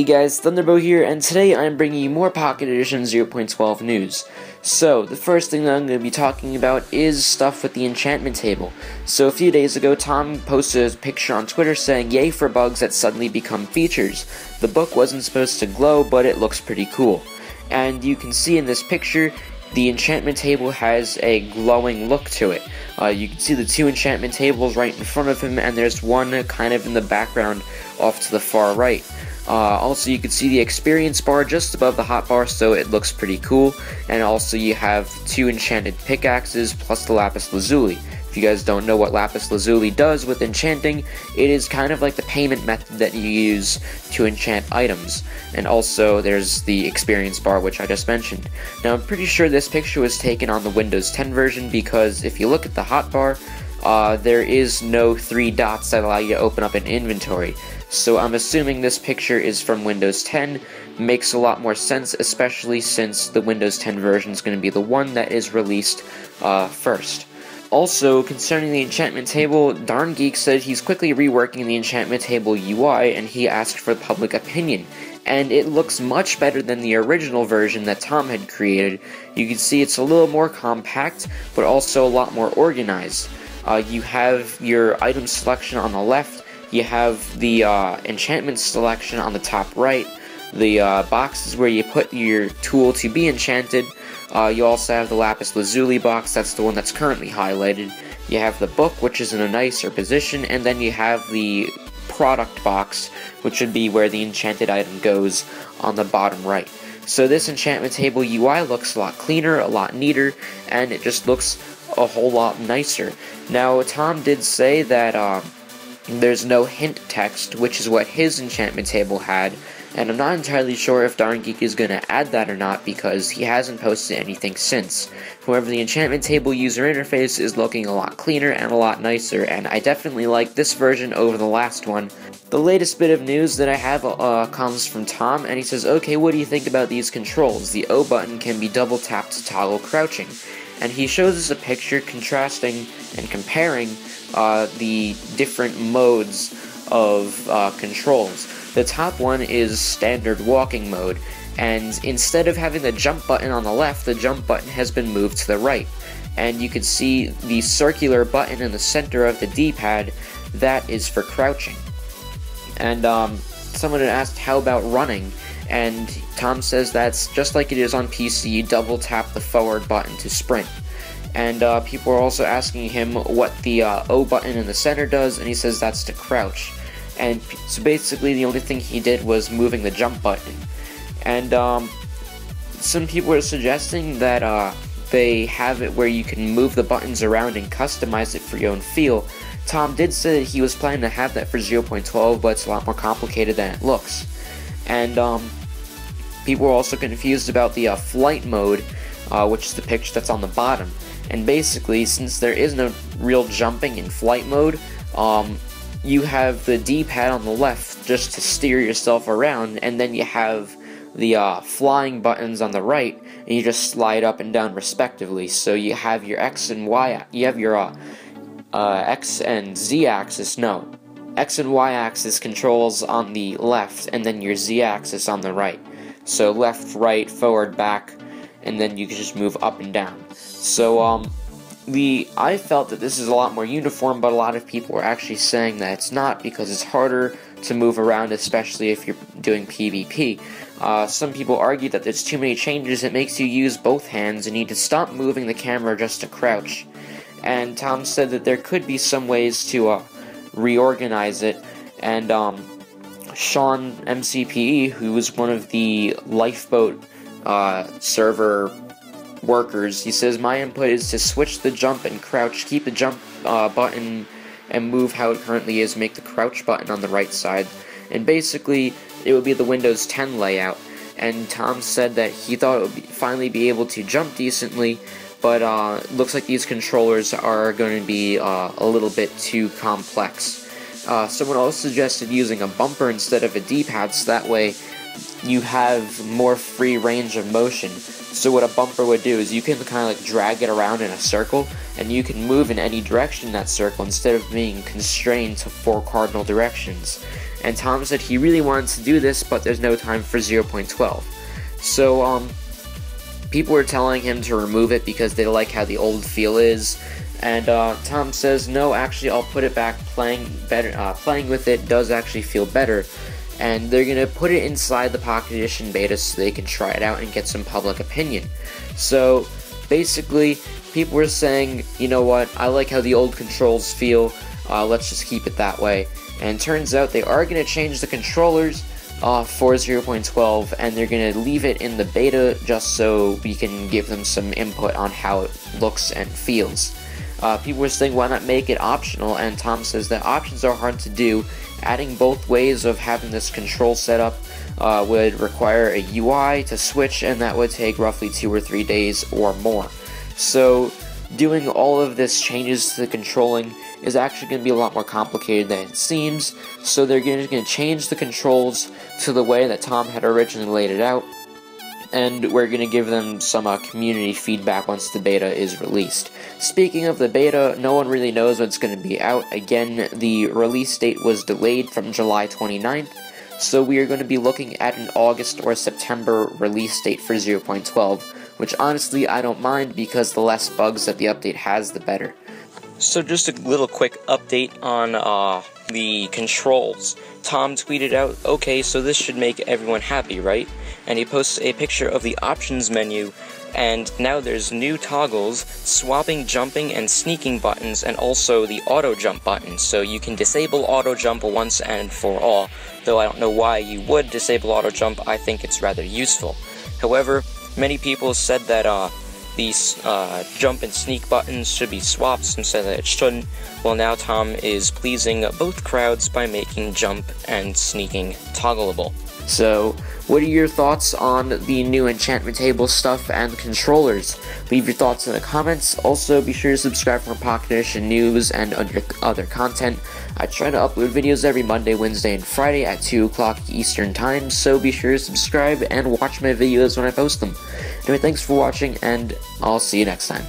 Hey guys, Thunderbolt here, and today I'm bringing you more Pocket Edition 0.12 news. So, the first thing that I'm going to be talking about is stuff with the enchantment table. So, a few days ago, Tom posted a picture on Twitter saying, "Yay for bugs that suddenly become features." The book wasn't supposed to glow, but it looks pretty cool. And you can see in this picture, the enchantment table has a glowing look to it. You can see the two enchantment tables right in front of him, and there's one kind of in the background off to the far right. Also, you can see the experience bar just above the hotbar, so it looks pretty cool. And also, you have two enchanted pickaxes plus the lapis lazuli. If you guys don't know what lapis lazuli does with enchanting, it is kind of like the payment method that you use to enchant items. And also, there's the experience bar, which I just mentioned. Now, I'm pretty sure this picture was taken on the Windows 10 version, because if you look at the hotbar, there is no three dots that allow you to open up an inventory. So I'm assuming this picture is from Windows 10. Makes a lot more sense, especially since the Windows 10 version is going to be the one that is released first. Also, concerning the enchantment table, Darn Geek said he's quickly reworking the Enchantment Table UI, and he asked for public opinion. And it looks much better than the original version that Tom had created. You can see it's a little more compact, but also a lot more organized. You have your item selection on the left, you have the enchantment selection on the top right, the boxes where you put your tool to be enchanted. You also have the lapis lazuli box, that's the one that's currently highlighted. You have the book, which is in a nicer position, and then you have the product box, which would be where the enchanted item goes on the bottom right. So this enchantment table UI looks a lot cleaner, a lot neater, and it just looks a whole lot nicer. Now, Tom did say that there's no hint text, which is what his enchantment table had, and I'm not entirely sure if Darn Geek is going to add that or not, because he hasn't posted anything since. However, the enchantment table user interface is looking a lot cleaner and a lot nicer, and I definitely like this version over the last one. The latest bit of news that I have comes from Tom, and he says, "Okay, what do you think about these controls? The O button can be double tapped to toggle crouching." And he shows us a picture contrasting and comparing the different modes of controls. The top one is standard walking mode, and instead of having the jump button on the left, the jump button has been moved to the right. And you can see the circular button in the center of the D-pad, that is for crouching. And someone had asked, how about running? And Tom says that's just like it is on PC, you double tap the forward button to sprint. And people are also asking him what the O button in the center does, and he says that's to crouch. And so basically the only thing he did was moving the jump button. And some people are suggesting that they have it where you can move the buttons around and customize it for your own feel. Tom did say that he was planning to have that for 0.12, but it's a lot more complicated than it looks. And people are also confused about the flight mode, which is the picture that's on the bottom. And basically, since there is no real jumping in flight mode, you have the D-pad on the left just to steer yourself around, and then you have the flying buttons on the right, and you just slide up and down respectively. So you have your X and Y, you have your X and Z axis, no, X and Y axis controls on the left, and then your Z axis on the right. So left, right, forward, back, and then you can just move up and down. So, I felt that this is a lot more uniform, but a lot of people were actually saying that it's not, because it's harder to move around, especially if you're doing PvP. Some people argue that there's too many changes, it makes you use both hands, and you need to stop moving the camera just to crouch. And Tom said that there could be some ways to reorganize it, and Sean MCPE, who was one of the Lifeboat server workers, he says, "My input is to switch the jump and crouch, keep the jump button and move how it currently is, make the crouch button on the right side." And basically, it would be the Windows 10 layout. And Tom said that he thought it would finally be able to jump decently, but looks like these controllers are going to be a little bit too complex. Someone also suggested using a bumper instead of a D-pad, so that way you have more free range of motion. So what a bumper would do is you can kind of like drag it around in a circle, and you can move in any direction in that circle instead of being constrained to 4 cardinal directions. and Tom said he really wanted to do this, but there's no time for 0.12. So, people were telling him to remove it because they like how the old feel is, and Tom says, no, actually I'll put it back. Playing with it does actually feel better, and they're gonna put it inside the Pocket Edition beta so they can try it out and get some public opinion. So basically, people were saying, you know what, I like how the old controls feel, let's just keep it that way. And turns out they are gonna change the controllers for 0.12, and they're going to leave it in the beta just so we can give them some input on how it looks and feels. People were saying, why not make it optional? And Tom says that options are hard to do. Adding both ways of having this control set up would require a UI to switch, and that would take roughly 2 or 3 days or more. So doing all of this changes to the controlling is actually going to be a lot more complicated than it seems, so they're going to change the controls to the way that Tom had originally laid it out, and we're going to give them some community feedback once the beta is released. Speaking of the beta, no one really knows what's going to be out. Again, the release date was delayed from July 29th, so we are going to be looking at an August or September release date for 0.12, which honestly I don't mind because the less bugs that the update has, the better. So just a little quick update on the controls. Tom tweeted out, okay, so this should make everyone happy, right? And he posts a picture of the options menu, and now there's new toggles, swapping, jumping, and sneaking buttons, and also the auto jump button. So you can disable auto jump once and for all, though I don't know why you would disable auto jump. I think it's rather useful. However, many people said that these jump and sneak buttons should be swapped, some said that it shouldn't. Well, now Tom is pleasing both crowds by making jump and sneaking toggleable. So, what are your thoughts on the new Enchantment Table stuff and controllers? Leave your thoughts in the comments. Also, be sure to subscribe for Pocket Edition news and other content. I try to upload videos every Monday, Wednesday, and Friday at 2 o'clock Eastern Time, so be sure to subscribe and watch my videos when I post them. Anyway, thanks for watching, and I'll see you next time.